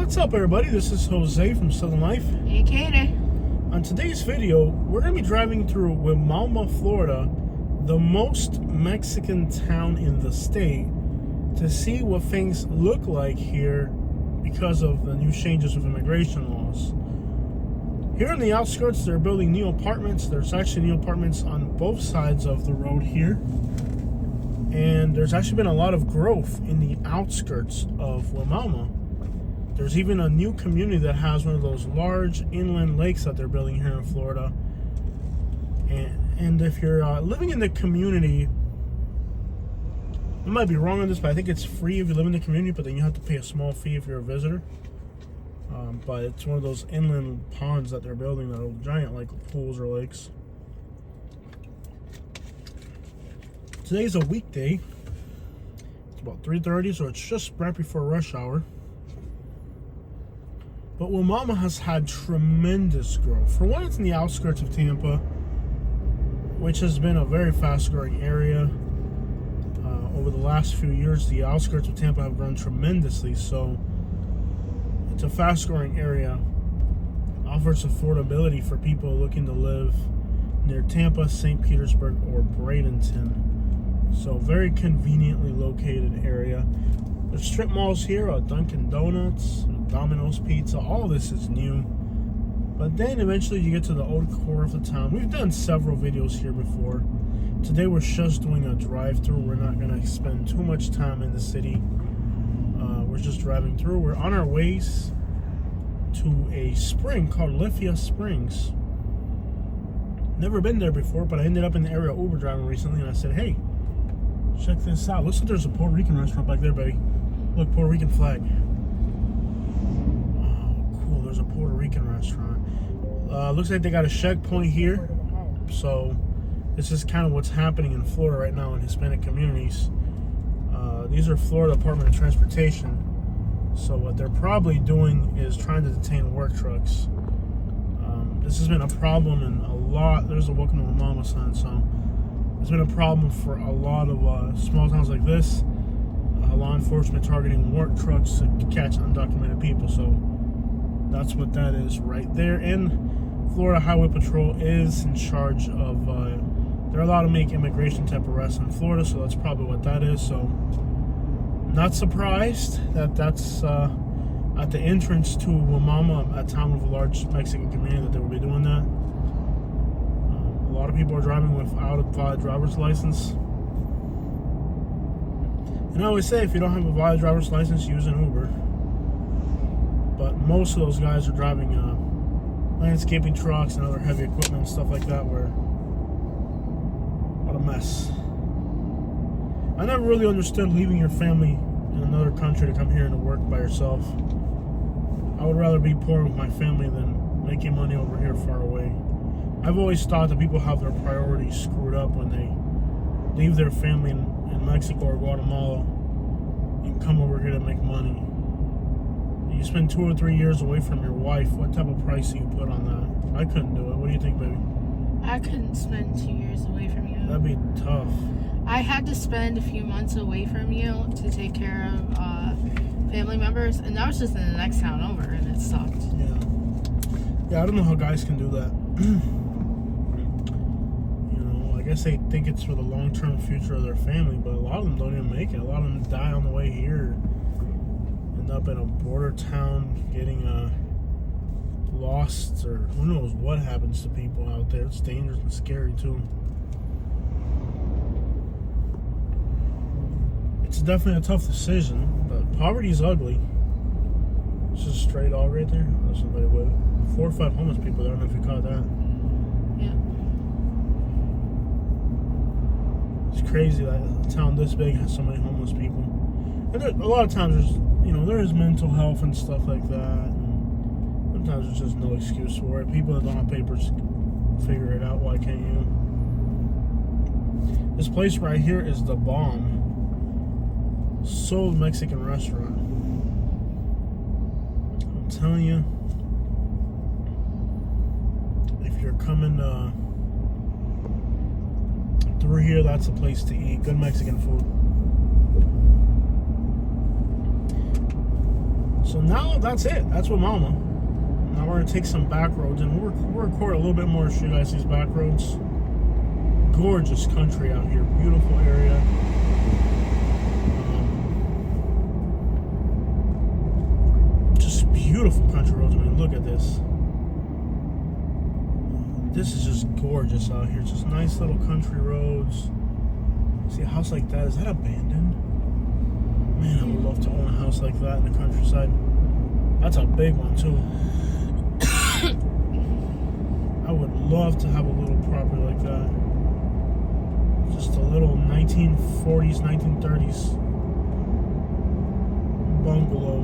What's up, everybody? This is Jose from Southern Life. Hey, Katie. On today's video, we're going to be driving through Wimauma, Florida, the most Mexican town in the state, to see what things look like here because of the new changes with immigration laws. Here in the outskirts, they're building new apartments. There's actually new apartments on both sides of the road here. And there's actually been a lot of growth in the outskirts of Wimauma. There's even a new community that has one of those large inland lakes that they're building here in Florida. And if you're living in the community, I might be wrong on this, but I think it's free if you live in the community, but then you have to pay a small fee if you're a visitor. But it's one of those inland ponds that they're building that are giant, like pools or lakes. Today's a weekday. It's about 3:30, so it's just right before rush hour. But Wimauma has had tremendous growth. For one, it's in the outskirts of Tampa, which has been a very fast-growing area. Over the last few years, the outskirts of Tampa have grown tremendously, so it's a fast-growing area. Offers affordability for people looking to live near Tampa, St. Petersburg, or Bradenton. So very conveniently located area. There's strip malls here, Dunkin' Donuts, Domino's Pizza. All this is new. But then eventually you get to the old core of the town. We've done several videos here before. Today we're just doing a drive-through. We're not going to spend too much time in the city. We're just driving through. We're on our ways to a spring called Lithia Springs. Never been there before, but I ended up in the area Uber driving recently, and I said, hey, check this out. Looks like there's a Puerto Rican restaurant back there, baby. Look, Puerto Rican flag. Oh, cool. There's a Puerto Rican restaurant. Looks like they got a checkpoint here. So this is kind of what's happening in Florida right now in Hispanic communities. These are Florida Department of Transportation. So what they're probably doing is trying to detain work trucks. This has been a problem in a lot. There's a welcome to Wimauma sign, so it's been a problem for a lot of small towns like this. Law enforcement targeting work trucks to catch undocumented people. So that's what that is right there. And Florida Highway Patrol is in charge of, they're allowed to make immigration type arrests in Florida, so that's probably what that is. So not surprised that that's at the entrance to Wimauma, a town with a large Mexican community, that they will be doing that. A lot of people are driving without a valid driver's license. And I always say, if you don't have a valid driver's license, use an Uber. But most of those guys are driving landscaping trucks and other heavy equipment and stuff like that, where, what a mess. I never really understood leaving your family in another country to come here and to work by yourself. I would rather be poor with my family than making money over here far away. I've always thought that people have their priorities screwed up when they leave their family in Mexico or Guatemala and come over here to make money. You spend 2 or 3 years away from your wife. What type of price do you put on that? I couldn't do it. What do you think, baby? I couldn't spend 2 years away from you. That'd be tough. I had to spend a few months away from you to take care of family members, and that was just in the next town over, and it sucked. Yeah, I don't know how guys can do that. I guess they think it's for the long-term future of their family, but a lot of them don't even make it. A lot of them die on the way here, end up in a border town, getting lost, or who knows what happens to people out there. It's dangerous and scary too. It's definitely a tough decision, but poverty is ugly. It's just a stray dog right there. There's somebody with 4 or 5 homeless people there. I don't know if you caught that. Yeah. It's crazy that a town this big has so many homeless people. And there, a lot of times there's, there is mental health and stuff like that. And sometimes there's just no excuse for it. People that don't have papers figure it out. Why can't you? This place right here is the bomb. Soul Mexican restaurant. I'm telling you, if you're coming through here, that's a place to eat. Good Mexican food. So now that's it. That's Wimauma. Now we're gonna take some back roads, and we'll record a little bit more to show you guys these back roads. Gorgeous country out here, beautiful area. Just beautiful country roads. I mean, look at this. This is just gorgeous out here. Just nice little country roads. See a house like that? Is that abandoned? Man, I would love to own a house like that in the countryside. That's a big one too. I would love to have a little property like that. Just a little 1940s, 1930s bungalow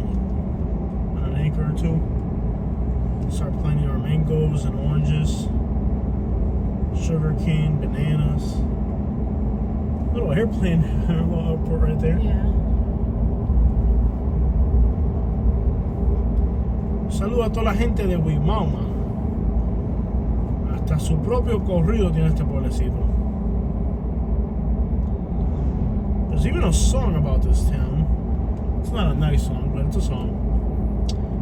on an acre or two. Start planting our mangoes and oranges, sugar cane, bananas. Little airplane, little airport right there. Yeah. Saludo a toda la gente de Wimauma. Hasta su propio corrido tiene este pueblecito. There's even a song about this town. It's not a nice song, but it's a song.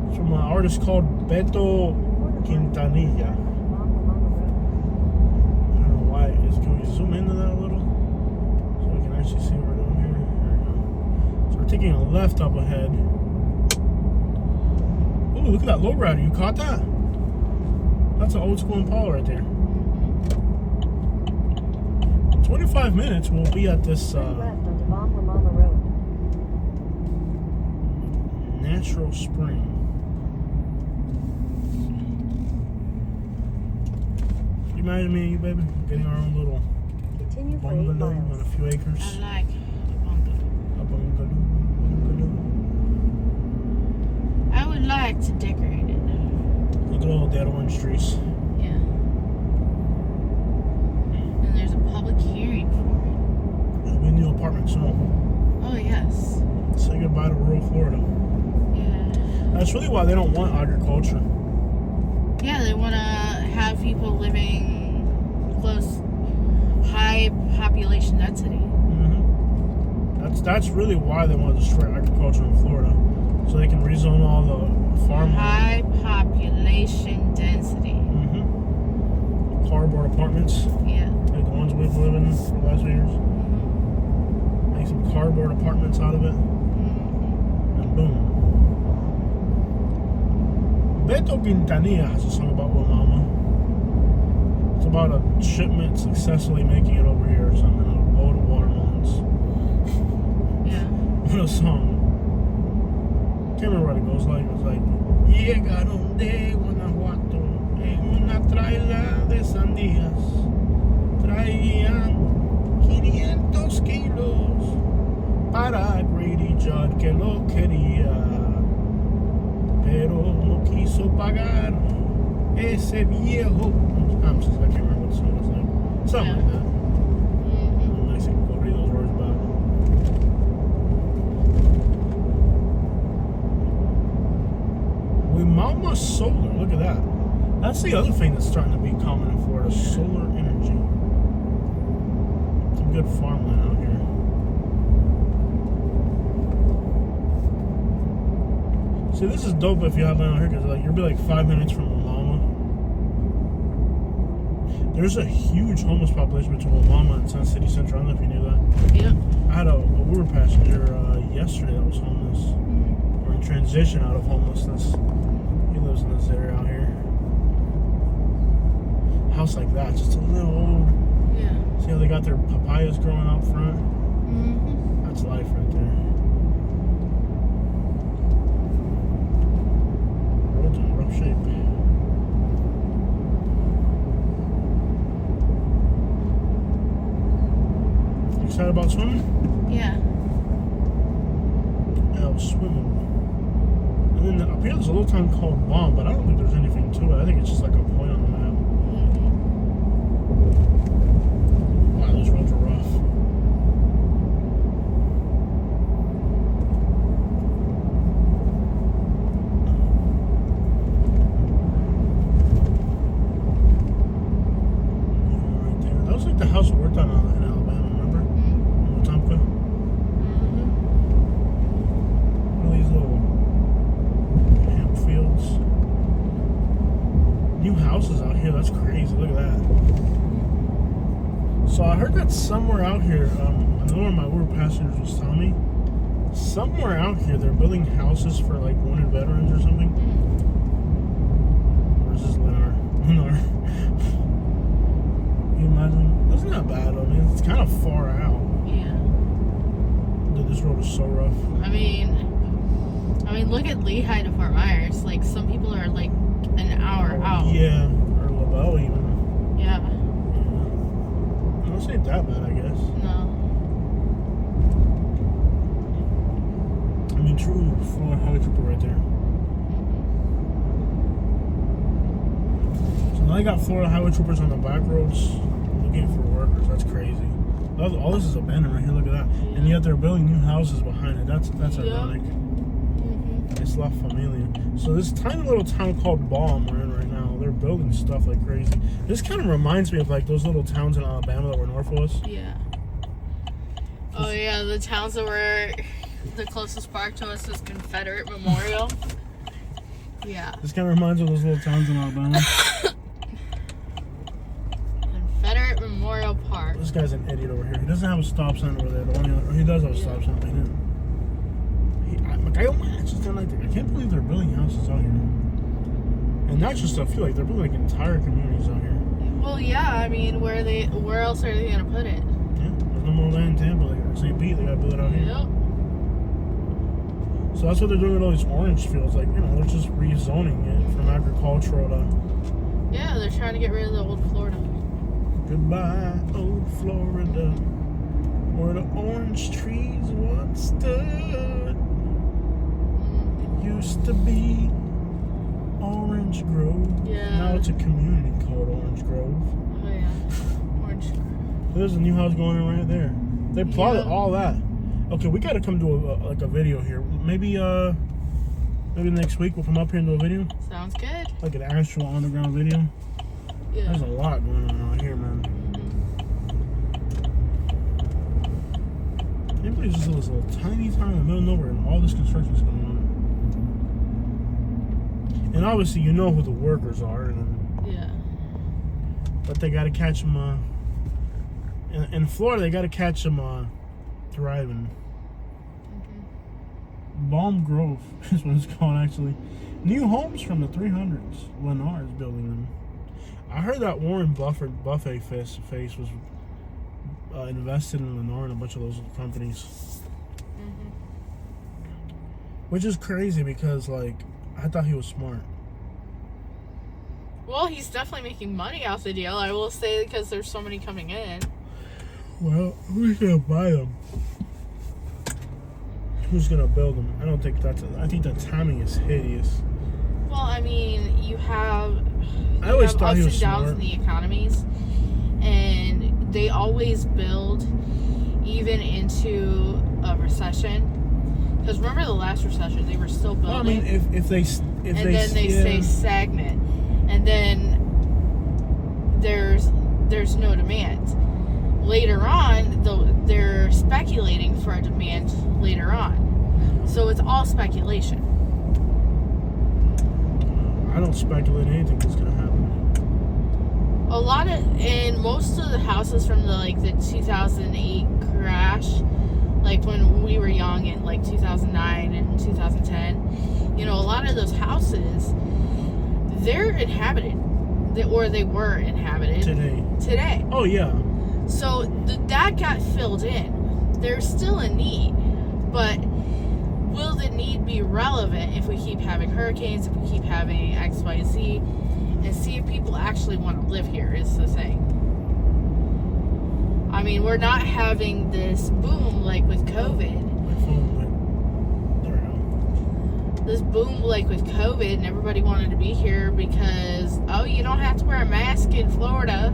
It's from an artist called Beto Quintanilla. I don't know why. Can we zoom into that a little? So we can actually see what we're doing here. There we go. So we're taking a left up ahead. Oh, look at that lowrider. You caught that? That's an old school Impala right there. 25 minutes we'll be at this natural spring. You imagine me and you, baby, getting our own little bungalow on a few acres. I like a bungalow. A bungalow. I would like to decorate it. Look at all the dead orange trees. Yeah. And there's a public hearing for it. It'll be a new apartment soon. Oh, yes. Say goodbye to rural Florida. Yeah. That's really why they don't want agriculture. Yeah, they want to have people living close, high population density. Mm-hmm. That's really why they want to destroy agriculture in Florida. So they can rezone all the farmland. High population density. Mm-hmm. Cardboard apartments. Yeah. Like the ones we've lived in for the last few years. Mm-hmm. Make some cardboard apartments out of it. Mm-hmm. And boom. Beto Quintanilla has a song about Wimauma. It's about a shipment successfully making it over here or something. A load of watermelons. Yeah. What a song. Can't remember what it goes like. It was like, llegaron de Guanajuato en una traila de sandías. Traían 500 kilos para Grady Judd que lo quería, pero no quiso pagar ese viejo. I can't remember what the song was like. Something like that. Mm-hmm. Nice and read those words about it. Wimauma Solar, look at that. That's the other thing that's starting to be common in Florida, solar energy. Some good farmland out here. See, this is dope if you have land out here, because like, you'll be like 5 minutes from Wimauma. There's a huge homeless population between Wimauma and Sun City Central. I don't know if you knew that. Yep. I had a Uber passenger yesterday that was homeless. Or in transition out of homelessness. He lives in this area out here. House like that, just a little old. Yeah. See how they got their papayas growing out front? Mm-hmm. That's life right there. Roads in rough shape. Excited about swimming? Yeah. Yeah, I was swimming. And then up here there's a little town called Baum, but I don't think there's anything to it. I think it's just like a point on the map. Wow, those roads are rough. Right there. That was like the house we worked on in Alabama, remember? In Tampa. These little houses out here. That's crazy. Look at that. So I heard that somewhere out here, another one of my Uber passengers was telling me, somewhere out here they're building houses for like wounded veterans or something. Or is this Lennar? Can you imagine? That's not bad. I mean, it's kind of far out. Yeah. Dude, this road is so rough. I mean, look at Lehigh to Fort Myers. Like, some people are like an hour out. Yeah, or LaBelle even. Yeah. This ain't that bad, I guess. No. I mean, true, Florida Highway Trooper right there. So now they got Florida Highway Troopers on the back roads looking for workers. That's crazy. All this is abandoned right here. Look at that. Yeah. And yet they're building new houses behind it. That's ironic. Mm-hmm. It's La Familia. So this tiny little town called Baum we're in right now, they're building stuff like crazy. This kind of reminds me of like those little towns in Alabama that were north of us. Yeah. Oh yeah, the towns that were the closest park to us is Confederate Memorial. Yeah. This kind of reminds me of those little towns in Alabama. Confederate Memorial Park. This guy's an idiot over here. He doesn't have a stop sign over there. He does have a stop sign, but he didn't. I can't believe they're building houses out here. And not just, I feel like they're building like entire communities out here. Well, yeah, I mean, where else are they gonna put it? Yeah, there's no more land in Tampa. Like St. Pete, they gotta build it out here. Yep. So that's what they're doing with all these orange fields. Like, they're just rezoning it from agricultural to... Yeah, they're trying to get rid of the old Florida. Goodbye, old Florida, where the orange trees once stood. It used to be Orange Grove. Yeah. Now it's a community called Orange Grove. Oh yeah, orange. There's a new house going in right there. They plotted all that. Okay, we gotta come do a video here. Maybe next week we'll come up here and do a video. Sounds good. Like an actual underground video. Yeah. There's a lot going on out here, man. Can't believe this little tiny town in the middle of nowhere and all this construction is going on. And obviously, you know who the workers are, Yeah. but they got to catch them. In Florida, they got to catch them thriving. Balm Grove is what it's called, actually. New homes from the 300s. Lennar is building them. I heard that Warren Buffett face was invested in Lennar and a bunch of those companies. Which is crazy because, like, I thought he was smart. Well, he's definitely making money off the deal, I will say, because there's so many coming in. Well, who's gonna buy them? Who's gonna build them? I don't think I think the timing is hideous. Well, I mean, you have I always thought he ups was and downs smart. in the economies, and they always build even into a recession. Because remember the last recession, they were still building. Well, I mean, if they then they stay stagnant, and then there's no demand. Later on, they're speculating for a demand later on, so it's all speculation. I don't speculate anything that's gonna happen. And most of the houses from the 2008 crash, like when we were young in like 2009 and 2010, a lot of those houses, they're inhabited, or they were inhabited today. Oh yeah. So that got filled in. There's still a need, but will the need be relevant if we keep having hurricanes, if we keep having X, Y, Z, and see if people actually want to live here is the thing. I mean, we're not having this boom like with COVID. My phone went. There we go. This boom like with COVID, and everybody wanted to be here because, you don't have to wear a mask in Florida.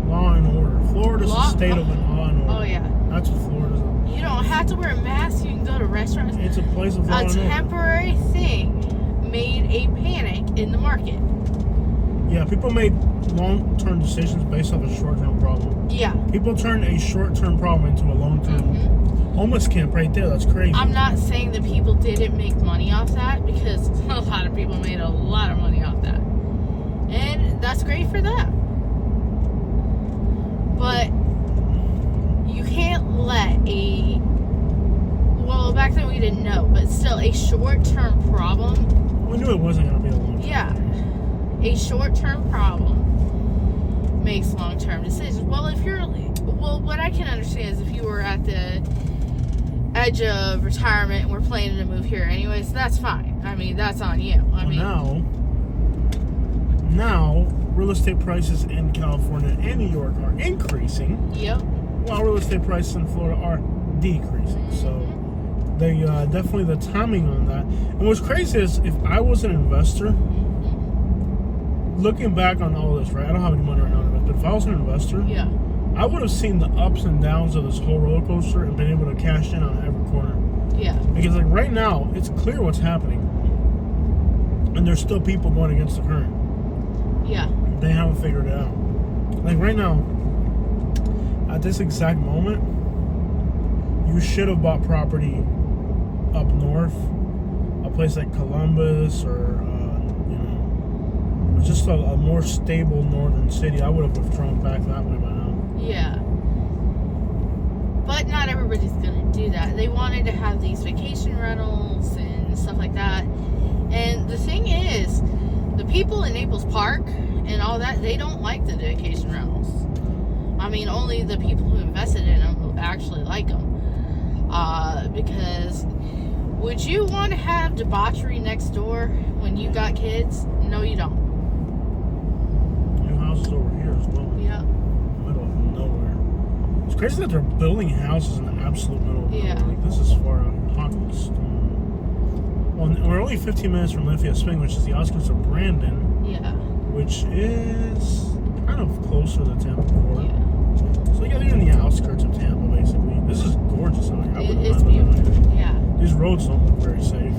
Law and order. Florida's a state of law and order. Oh yeah. That's what Florida's. You don't have to wear a mask. You can go to restaurants. It's a place of law and order. A temporary thing made a panic in the market. Yeah, people made long-term decisions based off a short-term problem. Yeah. People turned a short-term problem into a long-term homeless camp right there. That's crazy. I'm not saying that people didn't make money off that, because a lot of people made a lot of money off that. that's great for them. But you can't let well, back then we didn't know, but still, a short-term problem. We knew it wasn't going to be a long-term. Yeah. A short-term problem makes long-term decisions. Well, what I can understand is if you were at the edge of retirement and we're planning to move here anyways, that's fine. I mean, that's on you. Now, real estate prices in California and New York are increasing. Yep. While real estate prices in Florida are decreasing. So, they definitely the timing on that. And what's crazy is if I was an investor, looking back on all this, right? I don't have any money right now, but if I was an investor, yeah, I would have seen the ups and downs of this whole roller coaster and been able to cash in on every corner. Yeah. Because like right now, it's clear what's happening, and there's still people going against the current. Yeah. They haven't figured it out. Like right now, at this exact moment, you should have bought property up north, a place like Columbus or just a more stable northern city. I would have withdrawn back that way by now. Yeah. But not everybody's going to do that. They wanted to have these vacation rentals and stuff like that. And the thing is, the people in Naples Park and all that, they don't like the vacation rentals. I mean, only the people who invested in them who actually like them. Because would you want to have debauchery next door when you got kids? No, you don't. Houses over here as well. Yeah. Middle of nowhere. It's crazy that they're building houses in the absolute middle of nowhere. Yeah. Like, this is far out. Well, we're only 15 minutes from Lithia Spring, which is the outskirts of Brandon. Yeah. Which is kind of closer to Tampa, Florida. Yeah. So yeah, they're in the outskirts of Tampa, basically. This is gorgeous out here. It's beautiful. Yeah. These roads don't look very safe.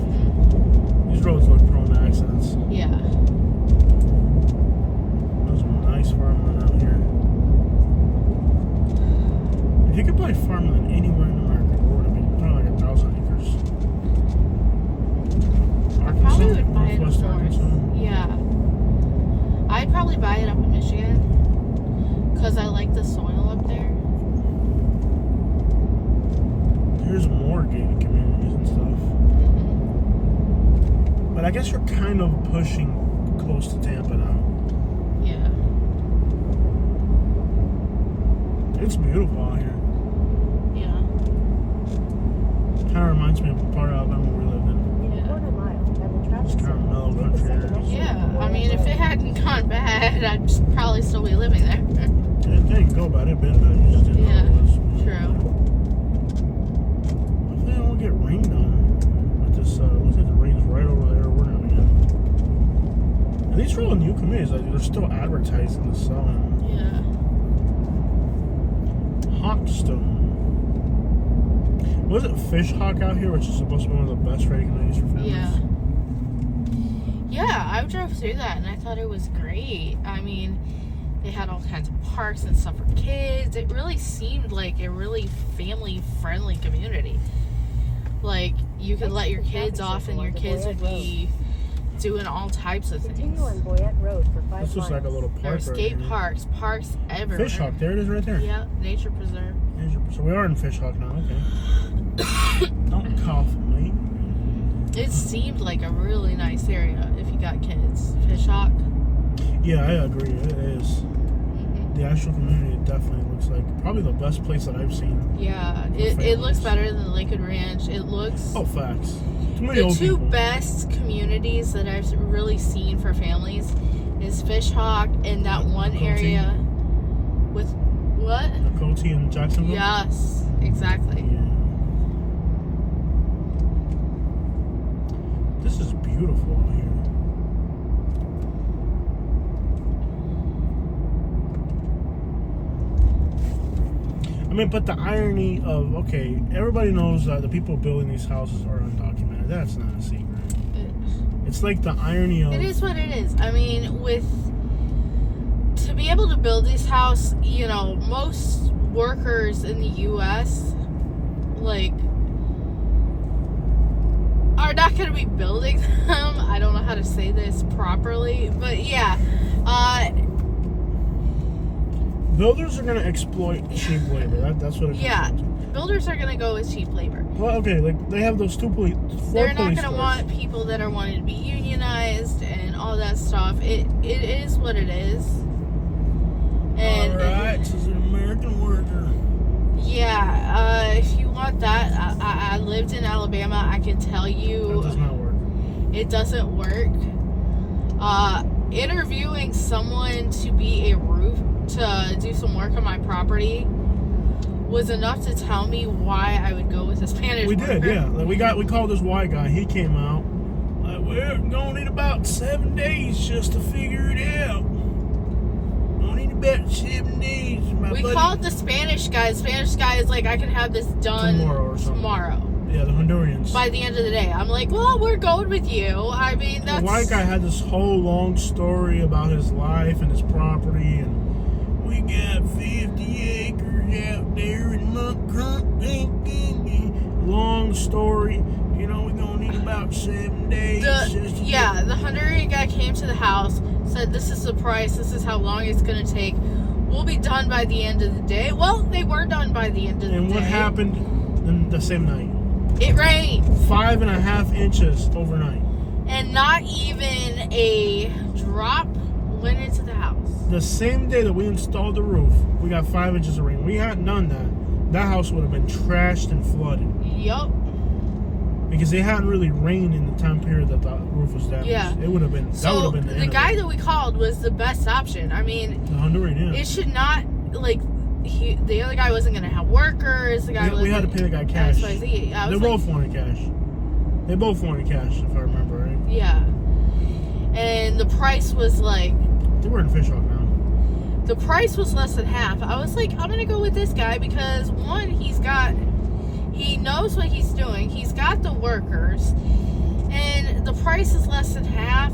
These roads look prone to accidents. Yeah. Nice farmland out here. If you could buy farmland anywhere in America, where would it be? Probably like 1,000 acres. Arkansas, Probably would buy it up Northwest north. Arkansas. Yeah. I'd probably buy it up in Michigan because I like the soil up there. Here's more gated communities and stuff. But I guess you're kind of pushing close to Tampa now. Yeah. It's beautiful out here. Yeah. Kind of reminds me of a part of Alabama we lived in. It's kind of mellow country area. Yeah. I mean, if it hadn't gone bad, I'd probably still be living there. It didn't go bad. It been bad. You just didn't know it was. True. Hopefully I won't get rained on with this. Looks like the rain's right over there. We're not again. And these are all new communities. Like, they're still advertising the selling. Yeah. Hawkstone. Was it Fish Hawk out here, which is supposed to be one of the best rated communities for families? Yeah. Yeah, I drove through that and I thought it was great. I mean, they had all kinds of parks and stuff for kids. It really seemed like a really family-friendly community. Like, you could let your kids off and your kids would be doing all types of things. Continue on Boyette Road for 5 miles. This looks like a little park. There's skate parks everywhere. Fish Hawk, there it is right there. Yeah, nature preserve. So we are in Fish Hawk now, okay. Don't cough, mate. It seemed like a really nice area if you got kids. Fish Hawk. Yeah, I agree. It is. The actual community, it definitely looks like probably the best place that I've seen. Yeah, it looks better than Lakewood Ranch. It looks... Oh, facts. Too many The old two people. best communities that I've really seen for families is Fish Hawk and that one Coty. area with... What? Coty and Jacksonville? Yes, exactly. Yeah. This is beautiful out here. I mean, but the irony of, okay, everybody knows that the people building these houses are undocumented. That's not a secret. It's like the irony of... It is what it is. I mean, to be able to build this house, you know, most workers in the U.S., like, are not going to be building them. I don't know how to say this properly, but yeah, Builders are going to exploit cheap labor. That's what it comes down to. Builders are gonna go with cheap labor. Well, okay, like they have those 4 police They're not gonna stores. want people that are wanting to be unionized and all that stuff. It is what it is. And all right, as an American worker. Yeah, if you want that, I lived in Alabama. I can tell you, That does not work. it doesn't work. Interviewing someone to be a roof to do some work on my property was enough to tell me why I would go with a Spanish We worker. did, yeah. Like we called this white guy. He came out. Like, we're gonna need about 7 days just to figure it out. Gonna need about 7 days. We called the Spanish guy. The Spanish guy is like, I can have this done tomorrow. Yeah, the Hondurans. By the end of the day. I'm like, well, we're going with you. I mean, that's... The white guy had this whole long story about his life and his property, and we got 50 acres out there in Montclair. Long story. You know, we're gonna need about 7 days. The Honduran guy came to the house, said, this is the price, this is how long it's gonna take. We'll be done by the end of the day. Well, they were done by the end of the day. And what happened the same night? It rained. 5.5 inches overnight. And not even a drop went into the house. The same day that we installed the roof, we got 5 inches of rain. We hadn't done that house would have been trashed and flooded. Yup. Because it hadn't really rained in the time period that the roof was damaged. Yeah. It would have been. So that would have been the guy that we called was the best option. I mean, the Honduran, yeah. It should not, like, the other guy wasn't going to have workers. The guy we had to pay the guy cash. XYZ. They both wanted cash. They both wanted cash, if I remember right. Yeah. And the price was like... They were in Fishhawk now. The price was less than half. I was like, I'm going to go with this guy because, one, he knows what he's doing. He's got the workers. And the price is less than half.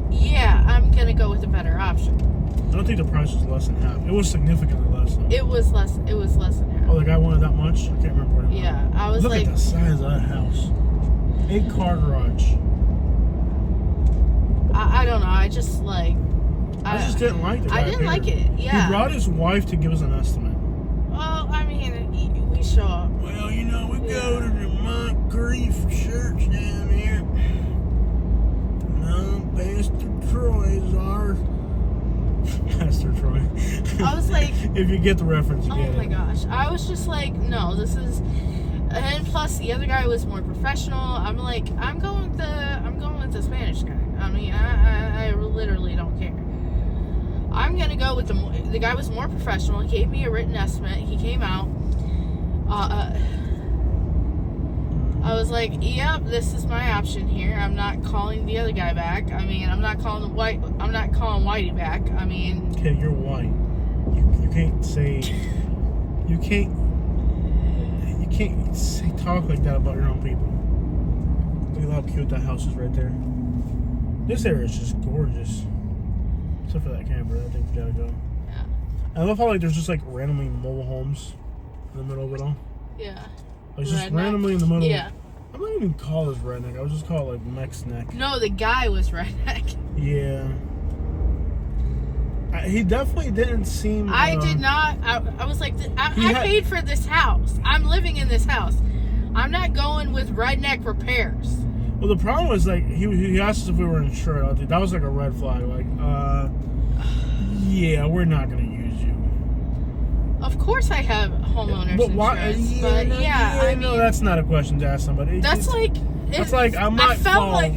Yeah, I'm going to go with a better option. I don't think the price was less than half. It was significantly less though. It was less than half. Oh, the guy wanted that much? I can't remember what it was. Yeah, I was Look like... at the size of that house. 8-car garage. I don't know. I just like... I just didn't like the guy. I didn't like it. Yeah. He brought his wife to give us an estimate. Well, I mean, we show up. Well, you know, we go to the Moncrief church down here. No, Pastor Troy's our... Pastor Troy. I was like... If you get the reference, you get it. Oh my gosh. I was just like, no, this is... And plus, the other guy was more professional. I'm like, I'm going with the Spanish guy. I mean, I literally don't care. I'm gonna go with the guy was more professional. He gave me a written estimate. He came out. I was like, yep, this is my option here. I'm not calling the other guy back. I mean, I'm not calling Whitey back. I mean, okay, you're white. You can't say. You can't say talk like that about your own people. Look at how cute that house is right there. This area is just gorgeous. Except for that camper, I think we gotta go. yeah. I love how like there's just like randomly mobile homes in the middle of it all. Yeah. Like just Redneck. randomly in the middle. Yeah. I'm not even call this redneck. I would just call it like Mex neck. No, the guy was redneck. Yeah. He definitely didn't seem. I did not. I was like, I had- paid for this house. I'm living in this house. I'm not going with redneck repairs. Well, the problem was like he asked us if we were insured. I think that was like a red flag. Like, yeah, we're not gonna use you. Of course, I have homeowners But why? insurance. But yeah, I mean, no, that's not a question to ask somebody. that's like. That's like I might felt fall. like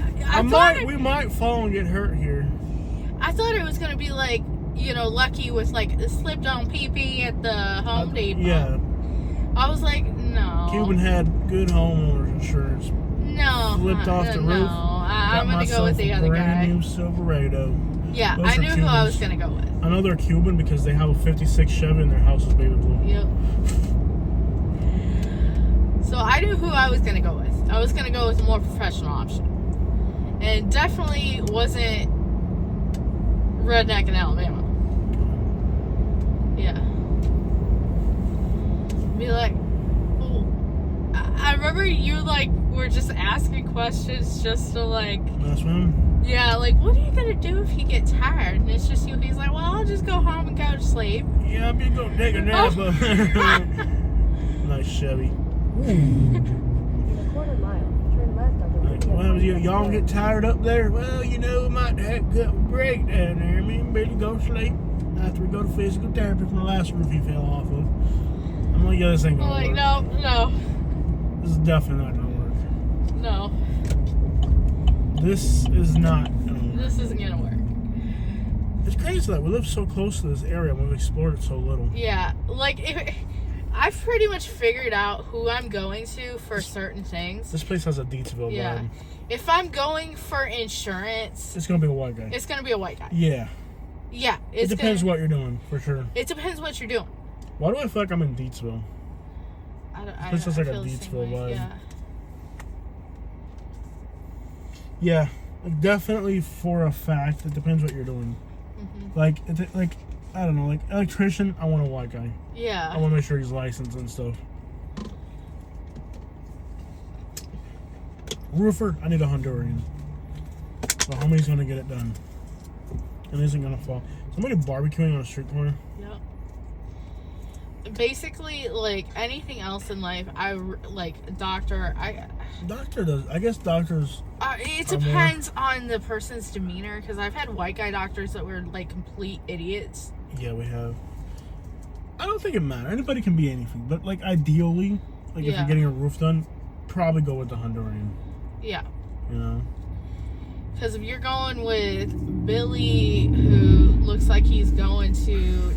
We might fall and get hurt here. I thought it was gonna be like, you know, Lucky with like a slipped on pee at the Home Depot. Yeah. I was like, no. Cuban had good homeowners insurance. No. Flipped off the roof. No, I'm gonna go with the other guy. Brand new Silverado. Yeah, Those I are knew who I was Cubans. gonna go with. I know they're Cuban because they have a '56 Chevy and their house is baby blue. Yep. So I knew who I was gonna go with. I was gonna go with a more professional option, and definitely wasn't redneck in Alabama. Yeah. Be like, oh, I remember you like we're just asking questions just to like. That's him. Yeah, like, what are you gonna do if you get tired? And it's just you. He's like, well, I'll just go home and go to sleep. Yeah, I'm gonna go take a nap. Nice Chevy. In a quarter mile, turn left on the Well, y'all get tired up there? Well, you know, we might have a break down there. Me and Billy go to sleep after we go to physical therapy from the last roof he fell off of. I'm like, yeah, this ain't gonna work. No. This is definitely not gonna work. No. This is not gonna work. This isn't gonna work. It's crazy that we live so close to this area and we've explored it so little. Yeah, like, I've pretty much figured out who I'm going to for certain things. This place has a Deetsville vibe. If I'm going for insurance, It's gonna be a white guy. it's gonna be a white guy. Yeah. Yeah. It depends what you're doing, for sure. It depends what you're doing. Why do I feel like I'm in Deetsville? This is like a feel the same Deetsville way, vibe. Yeah, definitely for a fact. It depends what you're doing. Mm-hmm. Like I don't know, like electrician. I want a white guy. Yeah. I want to make sure he's licensed and stuff. Roofer, I need a Honduran. The homie's gonna get it done, and isn't gonna fall. Somebody barbecuing on a street corner. Yep. Basically, like anything else in life, doctor. Doctor does. I guess doctors. It depends on the person's demeanor, because I've had white guy doctors that were like complete idiots. Yeah, we have. I don't think it matters. Anybody can be anything, but like ideally, like if you're getting a roof done, probably go with the Honduran. Yeah. You know. Because if you're going with Billy, who looks like he's going to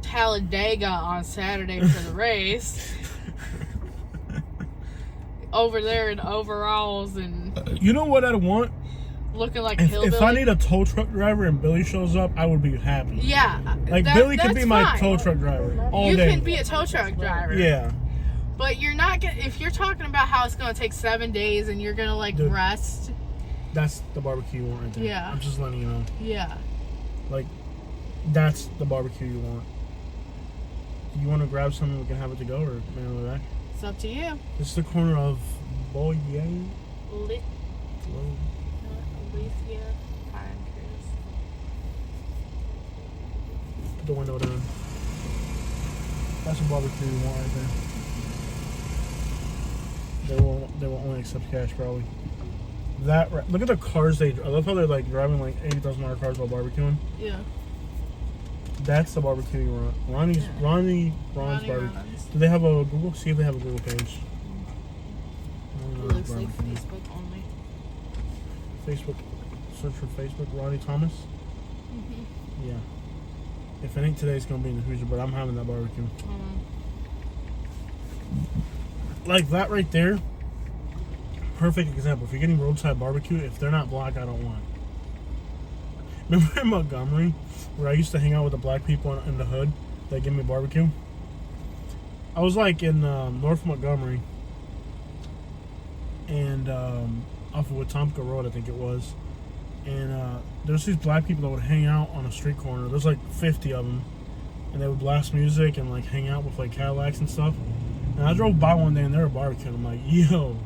Talladega on Saturday for the race, over there in overalls and you know what I want? looking like a hillbilly. If I need a tow truck driver and Billy shows up, I would be happy. Yeah. Like Billy could be my tow truck driver all day. You can be a tow truck driver. Yeah. But you're not gonna, if you're talking about how it's gonna take 7 days and you're gonna like rest. That's the barbecue you want right there. Yeah. I'm just letting you know. Yeah. Like, that's the barbecue you want. Do you want to grab something we can have it to go, or man on the back? It's up to you. This is the corner of Boye. Alicia Pine Cruz. Put the window down. That's the barbecue you want right there. They will only accept cash probably. Look at the cars I love how they're like driving like 80,000 cars while barbecuing. Yeah. That's the barbecue you want. Ron's barbecue. Ron's. Do they have a Google? See if they have a Google page. It looks like Facebook only. Facebook. Search for Facebook. Ronnie Thomas. Mm-hmm. Yeah. If it ain't today, it's gonna be in the future. But I'm having that barbecue. Like that right there. Perfect example. If you're getting roadside barbecue, if they're not black, I don't want. Remember in Montgomery, where I used to hang out with the black people in the hood that give me barbecue? I was like in North Montgomery, and off of Wetumpka Road, I think it was. And there's these black people that would hang out on a street corner. There's like 50 of them, and they would blast music and like hang out with like Cadillacs and stuff. And I drove by one day and they were barbecuing. I'm like, yo.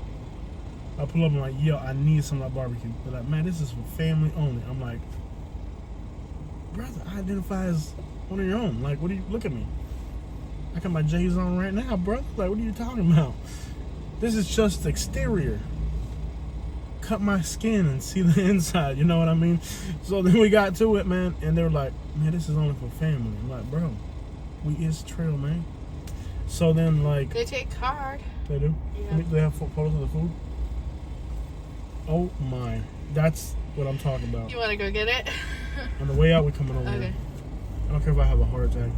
I pull up and I'm like, yo, I need some of that barbecue. They're like, man, this is for family only. I'm like, brother, I identify as one of your own. Like, what do you, look at me. I got my J's on right now, brother. Like, what are you talking about? This is just exterior. Cut my skin and see the inside, you know what I mean? So then we got to it, man, and they were like, man, this is only for family. I'm like, bro, we is trail, man. So then, like... They take card. They do? Yeah. They have photos of the food? Oh my, that's what I'm talking about. You want to go get it? On the way out, we're coming over here. I don't care if I have a heart attack.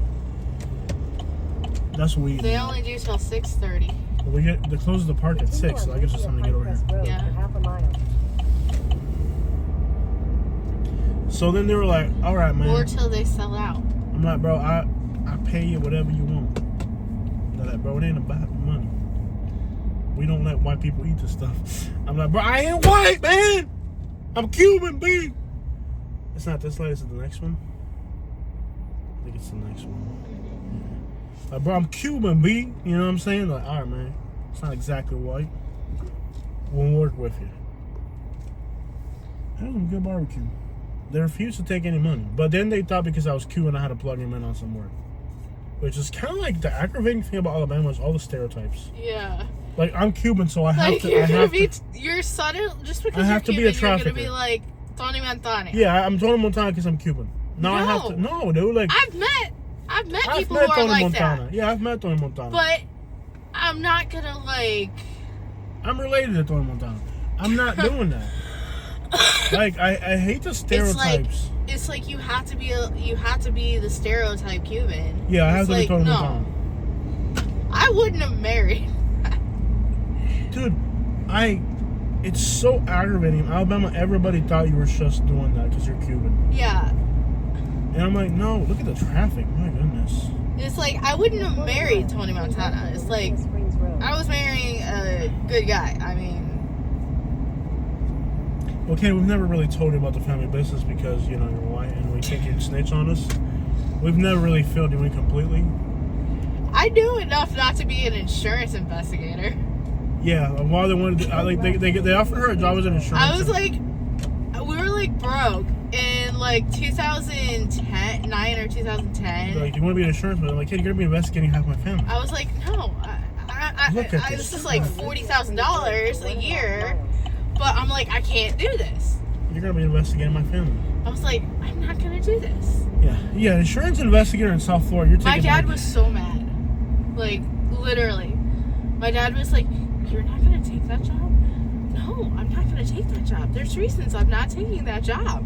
That's what we eat. They only do till 6:30. But they close the park at 6, so I guess there's something to get over here. Yeah. Half a mile. So then they were like, all right, man. Or till they sell out. I'm like, bro, I pay you whatever you want. They're like, bro, it ain't about the money. We don't let white people eat this stuff. I'm like, bro, I ain't white, man. I'm Cuban, B. It's not this light, it's the next one. I think it's the next one. Like, bro, I'm Cuban, B. You know what I'm saying? Like, all right, man. It's not exactly white. we'll work with you. That was some good barbecue. They refused to take any money. But then they thought because I was Cuban, I had to plug him in on some work. Which is kind of like the aggravating thing about Alabama is all the stereotypes. Yeah. Like, I'm Cuban, so I have to... Your son, just because I have you're to be a Cuban, you're going to trafficker. be like Tony Montana. Yeah, I'm Tony Montana because I'm Cuban. No, I have to... No, dude, like... I've met people who are Tony like Montana. that. Yeah, I've met Tony Montana. But I'm not going to, like... I'm related to Tony Montana. I'm not doing that. Like, I hate the stereotypes. It's like you have to be the stereotype Cuban. Yeah, I have to be Tony no. Montana. I wouldn't have married. Dude, it's so aggravating. In Alabama, everybody thought you were just doing that because you're Cuban. Yeah. And I'm like, no, look at the traffic. My goodness. It's like, I wouldn't have married Tony Montana. It's like, I was marrying a good guy. I mean... Okay, we've never really told you about the family business because, you know, you're white and we think you'd snitch on us. We've never really filled you in completely. I knew enough not to be an insurance investigator. Yeah, while they wanted to, they offered her a job as an insurance. I was like, we were like broke in like 2009 or 2010. Like, you want to be an insurance, but I'm like, hey, you're gonna be investigating half my family. I was like, no, this is like $40,000 a year, but I'm like, I can't do this. You're gonna be investigating my family. I was like, I'm not gonna do this. Yeah, insurance investigator in South Florida. You're taking. My dad was so mad, like literally. My dad was like, "You're not gonna take that job? No, I'm not gonna take that job. There's reasons I'm not taking that job."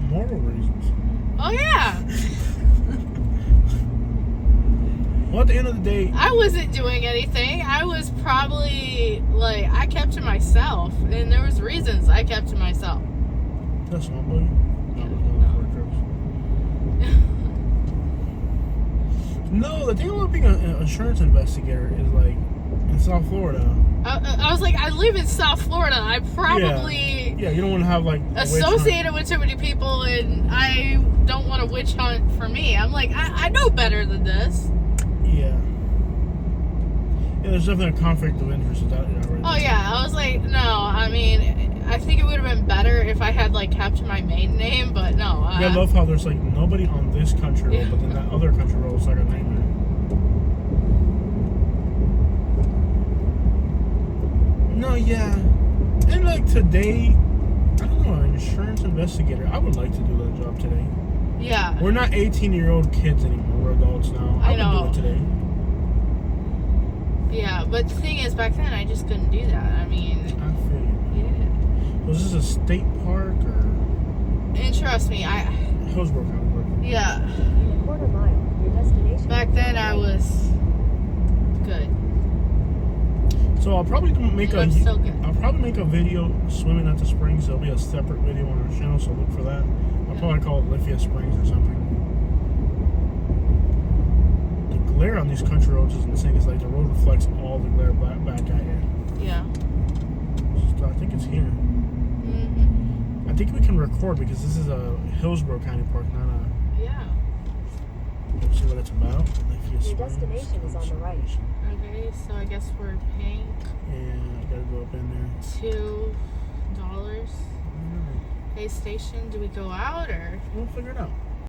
Moral reasons. Oh yeah. Well, at the end of the day, I wasn't doing anything. I was probably like, I kept to myself, and there was reasons I kept to myself. that's not buddy. No, the thing about being an insurance investigator is like in South Florida. I was like, I live in South Florida. I probably Yeah, you don't want to have like associated with too many people, and I don't want a witch hunt for me. I'm like, I know better than this. Yeah, there's definitely a conflict of interest with that. Right? Oh yeah, I was like, no. I mean, I think it would have been better if I had like kept my maiden name, but no. I love how there's like nobody on this country road, but then that other country road is like a nightmare. No, yeah, and like today, I don't know, an insurance investigator. I would like to do that job today. Yeah. We're not 18-year-old kids anymore. We're adults now. I know. would do it today. Yeah, but the thing is, back then I just couldn't do that. I mean, I feel you. yeah. Was this a state park or? And trust me, Hillsborough County Park. yeah. In a quarter mile, your destination. Back then I was good. So I'll probably make I'm still good. I'll probably make a video swimming at the springs. There'll be a separate video on our channel, so look for that. I'll probably call it Lithia Springs or something. The glare on these country roads is insane. It's like the road reflects all the glare back at you. Yeah. So I think it's here. Mm-hmm. I think we can record because this is a Hillsborough County Park, not a. Yeah. Let's see what it's about. Lithia Your Springs. destination is on the right. Okay, so I guess we're paying Yeah, I gotta go up in there. $2. Pay station. Do we go out or? We'll figure it out.